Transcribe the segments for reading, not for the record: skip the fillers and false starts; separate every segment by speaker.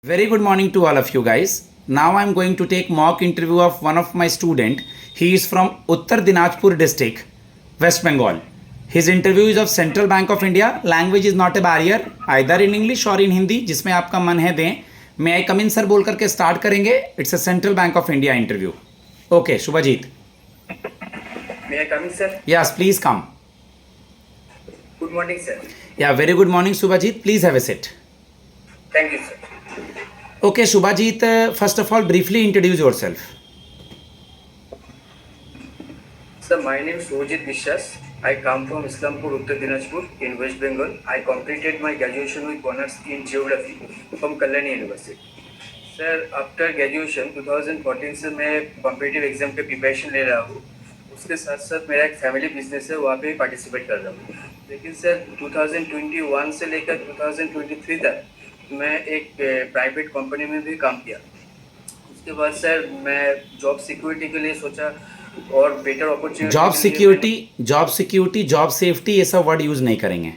Speaker 1: Very good morning to all of you guys. Now I am going to take mock interview of one of my student. He is from Uttar Dinajpur district, West Bengal. His interview is of Central Bank of India. Language is not a barrier, either in English or in Hindi, जिसमें आपका मन है दें. May I come in sir बोल करके start करेंगे. It's a Central Bank of India interview. Okay, Shubhajit.
Speaker 2: May I come in, sir?
Speaker 1: Yes, please come.
Speaker 2: Good morning, sir.
Speaker 1: Yeah, very good morning, Shubhajit. Please have a seat.
Speaker 2: Thank you, sir.
Speaker 1: Okay, Shubhajit, first of all, briefly introduce yourself.
Speaker 2: Sir, my name is Shubhajit Vishwas. I come from Islampur, Uttar Dinajpur in West Bengal. I completed my graduation with honors in geography from Kalyani University. Sir, after graduation 2014 से मैं competitive exam के preparation ले रहा हूँ. उसके साथ साथ मेरा एक फैमिली बिजनेस है, वहाँ पे पार्टिसिपेट कर रहा हूँ. लेकिन सर 2021 से लेकर 2023 तक मैं एक प्राइवेट कंपनी में भी काम किया. उसके बाद सर मैं जॉब सिक्योरिटी के लिए सोचा और better opportunity.
Speaker 1: Job security, job safety, ये सब वर्ड यूज़ नहीं करेंगे.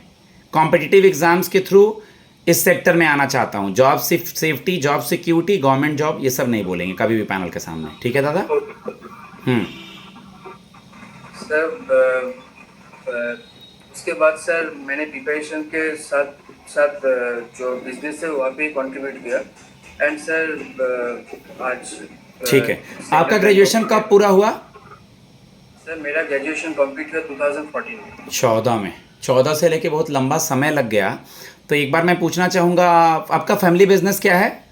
Speaker 1: कॉम्पिटिटिव एग्जाम्स के थ्रू इस सेक्टर में आना चाहता हूँ. Job safety, job security, government job, ये सब नहीं बोलेंगे कभी भी पैनल के सामने. ठीक है दादा?
Speaker 2: सर उसके बाद सर मैंने प्रिपरेशन के साथ साथ जो बिजनेस है वहाँ पे कंट्रीब्यूट किया. एंड सर आज
Speaker 1: ठीक है. आपका ग्रेजुएशन कब पूरा हुआ?
Speaker 2: सर मेरा ग्रेजुएशन कंप्लीट हुआ 2014 में.
Speaker 1: 14 में. 14 से लेके बहुत लंबा समय लग गया. तो एक बार मैं पूछना चाहूँगा, आपका फैमिली बिजनेस क्या है?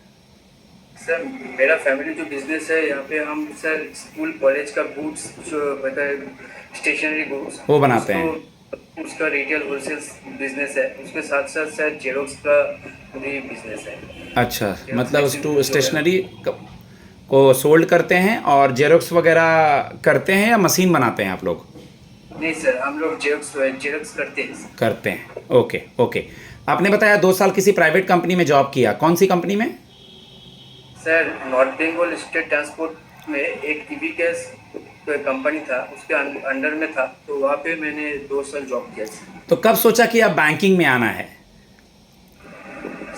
Speaker 2: सर मेरा फैमिली जो बिजनेस है यहाँ पे हम सर स्कूल कॉलेज का गुड्स जो होता है, स्टेशनरी गुड्स,
Speaker 1: वो बनाते हैं.
Speaker 2: उसका रिटेल होलसेल बिजनेस है. उसके साथ साथ सर जेरोक्स का भी बिजनेस है.
Speaker 1: अच्छा, मतलब स्टेशनरी को सोल्ड करते हैं और जेरोक्स वगैरह करते हैं या मशीन बनाते हैं आप लोग?
Speaker 2: नहीं सर, हम लोग जेरोक्स करते
Speaker 1: हैं. Okay okay. आपने बताया 2 साल किसी प्राइवेट कंपनी में जॉब किया. कौन सी कंपनी में?
Speaker 2: Sir north Bengal state transport में एक ईवीकेस कंपनी था, उसके अंडर में था. तो वहाँ पे मैंने 2 साल जॉब किया.
Speaker 1: तो कब सोचा कि आप बैंकिंग में आना है?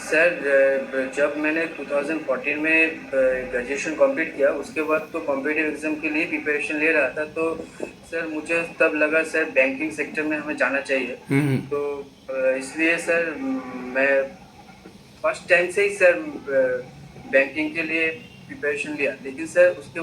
Speaker 2: सर जब मैंने 2014 में ग्रेजुएशन कंप्लीट किया, उसके बाद तो कॉम्पिटिटिव एग्जाम के लिए प्रिपरेशन ले रहा था. तो सर मुझे तब लगा सर बैंकिंग सेक्टर में हमें जाना चाहिए. तो इसलिए सर मैं फर्स्ट टाइम से ही सर बैंकिंग के लिए प्रिपरेशन लिया. लेकिन सर उसके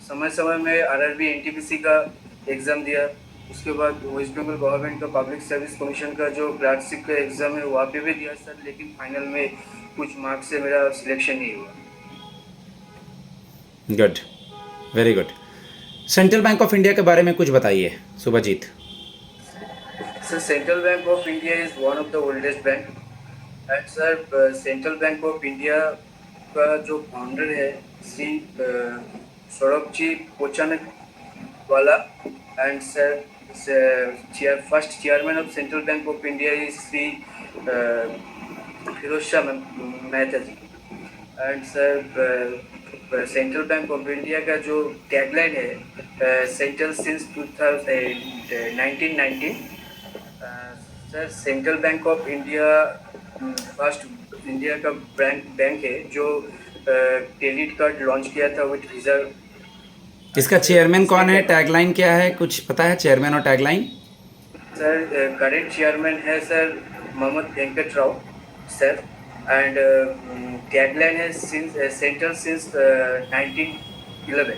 Speaker 2: समय समय में आरआरबी एनटीपीसी का एग्ज़ाम दिया. उसके बाद वेस्ट बंगाल गवर्नमेंट का पब्लिक सर्विस कमीशन का जो क्लर्कशिप का एग्ज़ाम है वहाँ पे भी दिया सर. लेकिन फाइनल में कुछ मार्क्स से मेरा सिलेक्शन नहीं हुआ.
Speaker 1: Good, very good. Central bank of India के बारे में कुछ बताइए Subhajit.
Speaker 2: Sir central bank of India is one of the oldest bank. And sir central bank of India का जो फाउंडर है Shri Sorabji Pochkhanawala. And sir first chairman of central bank of India is Shri Pherozeshah Mehta ji. And sir central bank of India का जो tagline है central since 1919. Sir central bank of India first India का bank है जो credit card launch किया था with reserve.
Speaker 1: इसका chairman कौन है? टैगलाइन क्या है, कुछ पता है चेयरमैन और टैगलाइन?
Speaker 2: सर करेंट चेयरमैन है sir Mohammad Venkat Rao sir. And tagline है सेंट्रल सिंस 1911.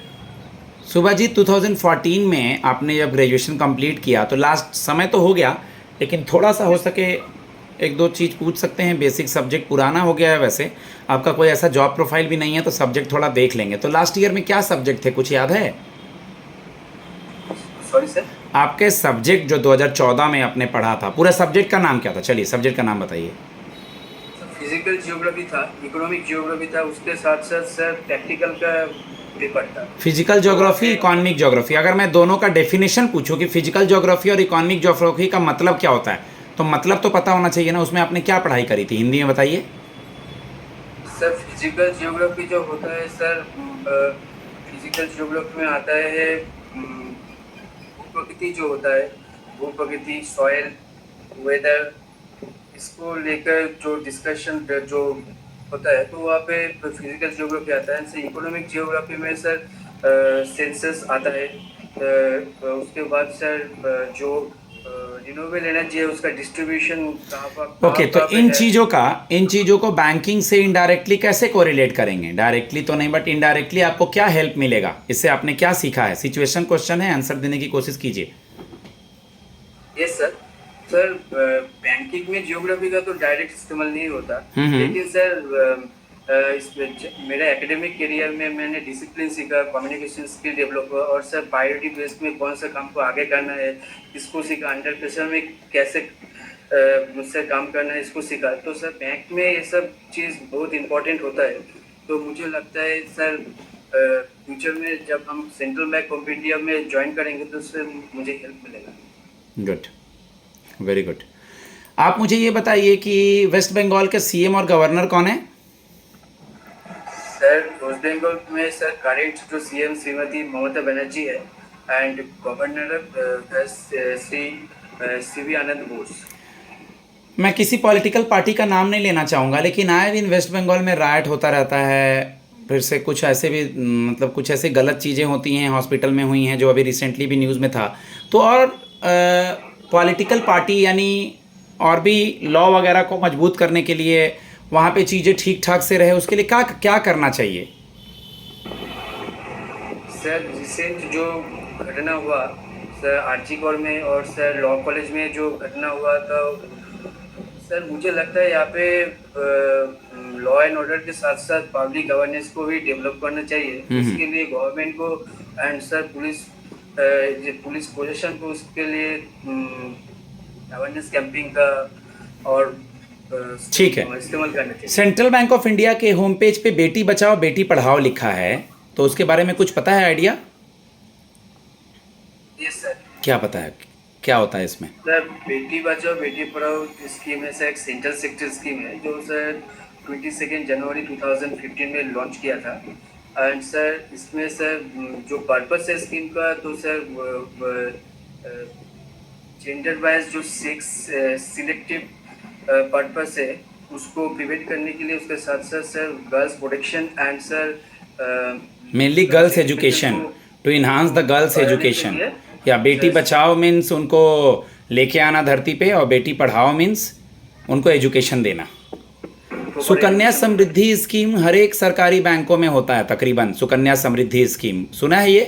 Speaker 1: सुभाजीत 2014 में आपने जब ग्रेजुएशन कंप्लीट किया तो लास्ट समय तो हो गया, लेकिन थोड़ा सा हो सके 1-2 चीज़ पूछ सकते हैं. बेसिक सब्जेक्ट पुराना हो गया है, वैसे आपका कोई ऐसा जॉब प्रोफाइल भी नहीं है तो सब्जेक्ट थोड़ा देख लेंगे. तो लास्ट ईयर में क्या सब्जेक्ट थे, कुछ याद है?
Speaker 2: सॉरी सर,
Speaker 1: आपके सब्जेक्ट जो 2014 में आपने पढ़ा था, पूरा सब्जेक्ट का नाम क्या था? चलिए सब्जेक्ट का नाम बताइए.
Speaker 2: फिजिकल जियोग्राफी था, इकोनॉमिक जियोग्राफी था, उसके साथ साथ सर प्रैक्टिकल का पेपर था.
Speaker 1: Physical geography, economic geography. अगर मैं दोनों का डेफिनेशन पूछूं कि फिजिकल ज्योग्राफी और इकोनॉमिक ज्योग्राफी का मतलब क्या होता है, तो मतलब तो पता होना चाहिए ना. उसमें आपने क्या पढ़ाई करी थी, हिंदी में बताइए.
Speaker 2: सर फिजिकल जियोग्राफी जो होता है सर, फिजिकल जियोग्राफी में आता है भूप्रकृति जो होता है, भूप्रकृति, सॉइल, वेदर, इसको लेकर जो डिस्कशन जो होता है तो वहाँ पे फिजिकल ज्योग्राफी आता है, सर इकोनॉमिक ज्योग्राफी में सर सेंसस आता है, उसके बाद सर जो रिन्यूएबल एनर्जी है उसका डिस्ट्रीब्यूशन
Speaker 1: ओके, तो
Speaker 2: कहाँ पे है।
Speaker 1: इन चीज़ों को बैंकिंग से इनडायरेक्टली कैसे कोरिलेट करेंगे? डायरेक्टली तो नहीं, बट इनडायरेक्टली आपको क्या हेल्प मिलेगा? इससे आपने क्या सीखा है? सिचुएशन क्वेश्चन है, आंसर देने की कोशिश कीजिए।
Speaker 2: Yes sir. सर बैंकिंग में ज्योग्राफी का तो डायरेक्ट इस्तेमाल नहीं होता, लेकिन सर मेरा एकेडमिक करियर में मैंने डिसिप्लिन सीखा, कम्युनिकेशन स्किल डेवलप हुआ, और सर प्रायोरिटी बेस में कौन सा काम को आगे करना है इसको सीखा, अंडर प्रेशर में कैसे मुझसे काम करना है इसको सीखा। तो सर बैंक में ये सब चीज़ बहुत इम्पोर्टेंट होता है। तो मुझे लगता है सर फ्यूचर में जब हम सेंट्रल बैंक ऑफ इंडिया में ज्वाइन करेंगे तो उससे मुझे हेल्प मिलेगा।
Speaker 1: Good, very good. आप मुझे ये बताइए कि वेस्ट बंगाल के सीएम और गवर्नर कौन है?
Speaker 2: सर वेस्ट बंगाल में सर करेंट जो सीएम श्रीमती ममता बनर्जी है, एंड गवर्नर श्री सीवी आनंद बोस।
Speaker 1: मैं किसी पॉलिटिकल पार्टी का नाम नहीं लेना चाहूँगा, लेकिन आए दिन वेस्ट बंगाल में राइट होता रहता है। फिर से कुछ ऐसे भी मतलब कुछ ऐसे गलत चीज़ें होती हैं, हॉस्पिटल में हुई हैं, जो अभी रिसेंटली भी न्यूज़ में था। तो और पॉलिटिकल पार्टी यानी और भी लॉ वगैरह को मजबूत करने के लिए, वहाँ पे चीज़ें ठीक ठाक से रहे, उसके लिए क्या क्या करना चाहिए?
Speaker 2: सर रिसेंट जो घटना हुआ सर आरजी कॉर में और सर लॉ कॉलेज में जो घटना हुआ था, सर मुझे लगता है यहाँ पे लॉ एंड ऑर्डर के साथ साथ पब्लिक अवेयरनेस को भी डेवलप करना चाहिए। इसके लिए गवर्नमेंट को एंड सर पुलिस पोजीशन को उसके लिए अवेयरनेस कैंपिंग का और
Speaker 1: ठीक है,
Speaker 2: इस्तेमाल करना चाहिए।
Speaker 1: सेंट्रल बैंक ऑफ इंडिया के होम पेज पे बेटी बचाओ बेटी पढ़ाओ लिखा है, तो उसके बारे में कुछ पता है, आइडिया?
Speaker 2: Yes sir.
Speaker 1: क्या पता है, क्या होता है इसमें?
Speaker 2: सर बेटी बचाओ बेटी पढ़ाओ स्कीम है सर, एक सेंट्रल सेक्टर स्कीम है जो सर 22 जनवरी 2015 में लॉन्च किया था। एंड सर इसमें सर जो पर्पस है स्कीम का, तो सर जेंडर वाइज जो सेक्स सिलेक्टिव पर्पस है उसको प्रिवेंट करने के लिए, उसके साथ साथ sir girls protection and sir
Speaker 1: mainly girls education, to enhance the girls education. या बेटी बचाओ मीन्स उनको लेके आना धरती पे, और बेटी पढ़ाओ मीन्स उनको एजुकेशन देना। सुकन्या समृद्धि स्कीम हर एक सरकारी बैंकों में होता है तकरीबन। सुकन्या समृद्धि स्कीम सुना है ये?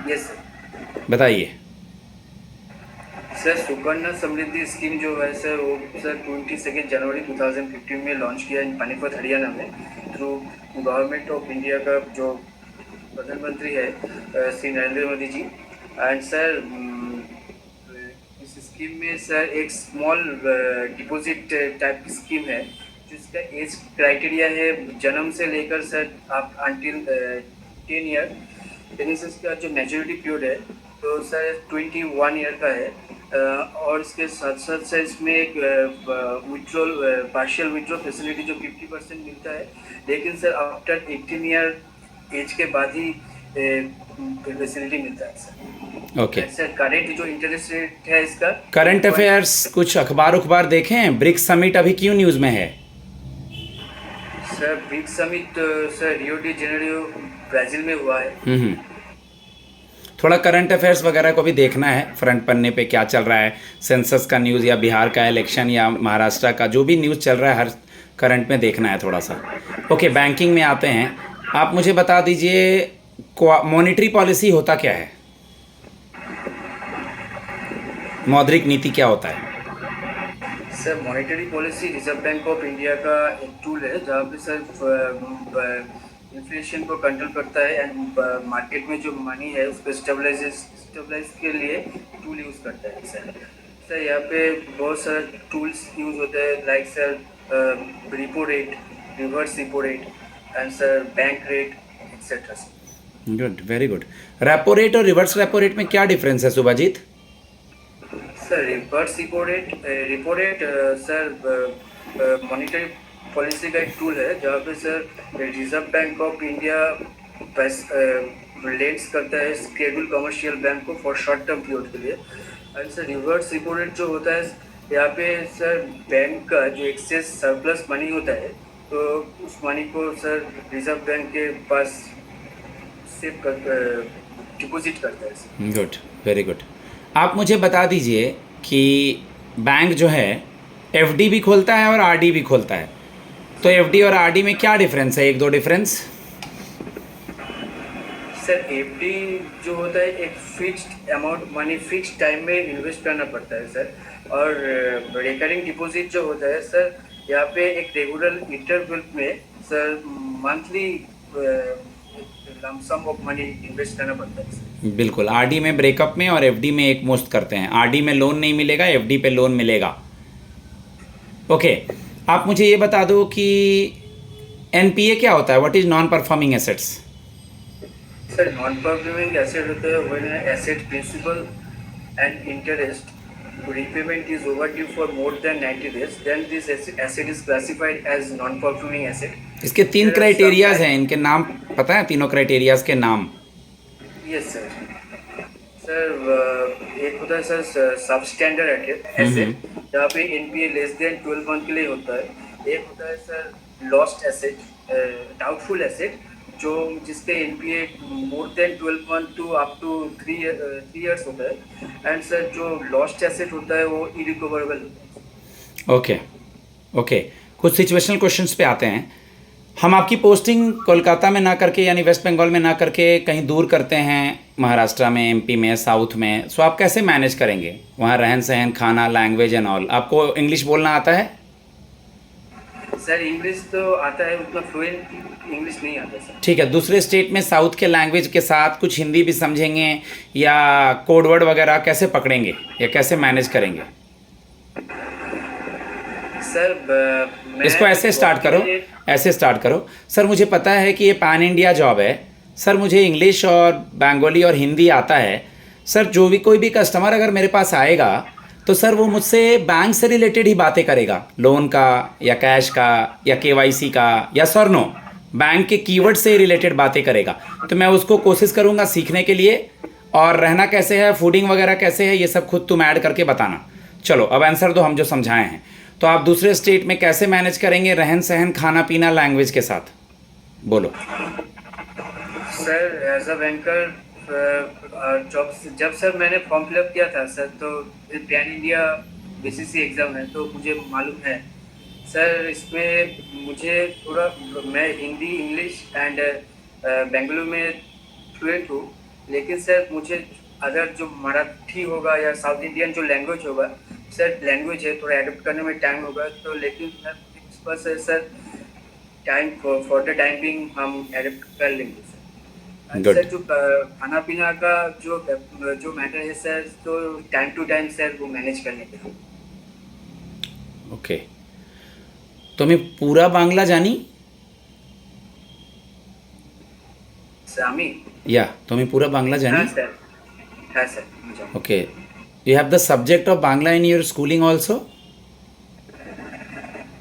Speaker 2: Yes sir.
Speaker 1: बताइए।
Speaker 2: सर सुकन्या समृद्धि स्कीम जो है सर वो सर 22 जनवरी 2015 में लॉन्च किया पानीपत हरियाणा में, थ्रू गवर्नमेंट ऑफ इंडिया का जो प्रधानमंत्री है श्री नरेंद्र मोदी जी। एंड सर इस स्कीम में सर एक स्मॉल डिपॉजिट टाइप की स्कीम है, जिसका एज क्राइटेरिया है जन्म से लेकर सर आप अंटिल 10 ईयर, यानी इसका जो मैच्योरिटी पीरियड है तो सर 21 ईयर का है। और इसके साथ साथ सर इसमें एक विड्रॉल पार्शियल विड्रॉल फैसिलिटी जो 50% मिलता है, लेकिन सर आफ्टर 18 ईयर एज के बाद ही फैसिलिटी मिलता है सर।
Speaker 1: ओके
Speaker 2: सर करेंट जो इंटरेस्ट रेट है इसका,
Speaker 1: करंट अफेयर्स कुछ अखबार देखें? ब्रिक्स समिट अभी क्यों न्यूज़ में है?
Speaker 2: Sir BRICS summit sir Rio de Janeiro Brazil में हुआ है।
Speaker 1: थोड़ा करंट अफेयर्स वगैरह को भी देखना है, फ्रंट पन्ने पे क्या चल रहा है, सेंसस का न्यूज़ या बिहार का इलेक्शन या महाराष्ट्र का जो भी न्यूज़ चल रहा है, हर करंट में देखना है थोड़ा सा। ओके, बैंकिंग में आते हैं। आप मुझे बता दीजिए मॉनेटरी पॉलिसी होता क्या है? मौद्रिक नीति क्या होता है?
Speaker 2: Sir monetary policy reserve bank of India का एक टूल है जहाँ पे सर इन्फ्लेशन को कंट्रोल करता है एंड मार्केट में जो मनी है उसको स्टेबलाइज के लिए टूल यूज़ करता है सर। यहाँ पे बहुत सारे टूल्स यूज़ होते हैं, like sir repo rate, reverse repo rate and sir bank rate etcetera.
Speaker 1: Good, very good. Repo rate और रिवर्स रेपो रेट में क्या डिफरेंस है Subhajit?
Speaker 2: Sir reverse repo rate sir monetary policy का एक टूल है जहाँ पे sir reserve bank of India lends करता है शेड्यूल कमर्शियल बैंक को फॉर शॉर्ट टर्म पीरियड के लिए। And sir reverse repo rate जो होता है यहाँ पे सर बैंक का जो एक्सेस सरप्लस मनी होता है तो उस मनी को सर रिजर्व बैंक के पास सेव कर डिपॉजिट करता है सर।
Speaker 1: Good, very good. आप मुझे बता दीजिए कि बैंक जो है एफडी भी खोलता है और आरडी भी खोलता है, तो एफडी और आरडी में क्या डिफरेंस है? एक दो डिफरेंस।
Speaker 2: सर एफडी जो होता है एक fixed amount money fixed time में इन्वेस्ट करना पड़ता है सर, और रिकरिंग डिपॉजिट जो होता है सर यहाँ पे एक रेगुलर इंटरवल में sir monthly lump sum of money invest करना पड़ता है सर।
Speaker 1: बिल्कुल, आरडी में ब्रेकअप में और एफडी में एक मुश्त करते हैं। आरडी में लोन नहीं मिलेगा, एफडी पे लोन मिलेगा। ओके, आप मुझे ये बता दो कि एनपीए क्या होता है? What is non performing assets?
Speaker 2: Sir non performing asset होता है when asset principal and interest repayment is overdue for more than 90 days, then this asset is classified as non-performing asset.
Speaker 1: इसके तीन क्राइटेरियाज हैं, इनके नाम पता है? तीनों क्राइटेरियाज के नाम?
Speaker 2: Yes sir. सर एक होता है सर सब स्टैंडर्ड एसेट, जहाँ पे एनपीए लेस देन 12 मंथ के लिए होता है। एक होता है sir lost asset, doubtful asset, जो जिसके NPA more than 12 month to up to 3 years होता है। एंड सर जो लॉस्ट एसेट होता है वो इरिकवरेबल होता है।
Speaker 1: ओके ओके, कुछ सिचुएशनल क्वेश्चंस पे आते हैं। हम आपकी पोस्टिंग कोलकाता में ना करके यानी वेस्ट बंगाल में ना करके कहीं दूर करते हैं, महाराष्ट्र में, एमपी में, साउथ में, सो आप कैसे मैनेज करेंगे वहाँ रहन सहन, खाना, लैंग्वेज एंड ऑल? आपको इंग्लिश बोलना आता है?
Speaker 2: सर इंग्लिश तो आता है, उतना फ्लुएंट इंग्लिश नहीं आता सर।
Speaker 1: ठीक है, दूसरे स्टेट में साउथ के लैंग्वेज के साथ कुछ हिंदी भी समझेंगे या कोड वर्ड वगैरह कैसे पकड़ेंगे या कैसे मैनेज करेंगे?
Speaker 2: सर
Speaker 1: इसको ऐसे स्टार्ट करो, ऐसे स्टार्ट करो। सर मुझे पता है कि ये पैन इंडिया जॉब है, सर मुझे इंग्लिश और बंगाली और हिंदी आता है। सर जो भी कोई भी कस्टमर अगर मेरे पास आएगा तो सर वो मुझसे बैंक से रिलेटेड ही बातें करेगा, लोन का या कैश का या केवाईसी का या सर नो, बैंक के कीवर्ड से रिलेटेड बातें करेगा। तो मैं उसको कोशिश करूँगा सीखने के लिए, और रहना कैसे है, फूडिंग वगैरह कैसे है, ये सब खुद तुम ऐड करके बताना। चलो अब आंसर दो हम जो समझाए हैं। तो आप दूसरे स्टेट में कैसे मैनेज करेंगे रहन सहन, खाना पीना, लैंग्वेज के साथ? बोलो।
Speaker 2: सर एज अ बैंकर जब सर मैंने फॉर्म फिलअप किया था सर, तो पैन इंडिया बीसीसी एग्ज़ाम है, तो मुझे मालूम है सर इसमें मुझे थोड़ा, मैं हिंदी, इंग्लिश एंड बेंगलुरु में फ्लुएंट हूँ, लेकिन सर मुझे अगर जो मराठी होगा या साउथ इंडियन जो लैंग्वेज होगा सर, लैंग्वेज है थोड़ा एडप्ट करने में टाइम होगा, तो लेकिन इस पर sir time for the time being हम एडप्ट कर लेंगे सर। सर जो खाना पीना का जो मैटर है सर, तो टाइम टू टाइम सर वो मैनेज करने के।
Speaker 1: ओके, तुम्हें पूरा बांग्ला जानी?
Speaker 2: सामी
Speaker 1: या तुम्हें पूरा बांग्ला जानी?
Speaker 2: हाँ सर, हाँ sir.
Speaker 1: Okay, you have the subject of Bangla in your schooling also?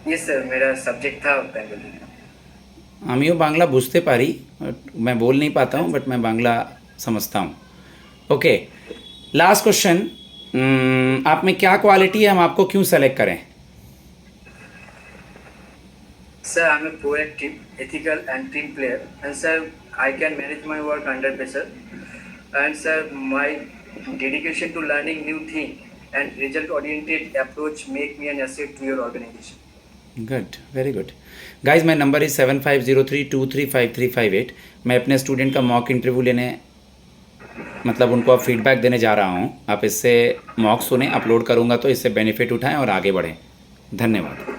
Speaker 2: Yes sir, मेरा सब्जेक्ट था बेंगली।
Speaker 1: আমিও বাংলা বুঝতে পারি, मैं बोल नहीं पाता हूँ, बट मैं बांग्ला समझता हूँ। ओके, लास्ट क्वेश्चन, आप में क्या क्वालिटी है, हम आपको क्यों सेलेक्ट करें?
Speaker 2: Sir, I'm a proactive, ethical and team player, and sir, I can manage my work under pressure, and sir, my dedication to learning new things and result-oriented approach make me an asset to your organization.
Speaker 1: Good, very good. Guys my number is 7503235358। मैं अपने student का mock interview लेने, मतलब उनको अब feedback देने जा रहा हूँ। आप इससे मॉक सुने, अपलोड करूँगा तो इससे बेनिफिट उठाएं और आगे बढ़ें। धन्यवाद।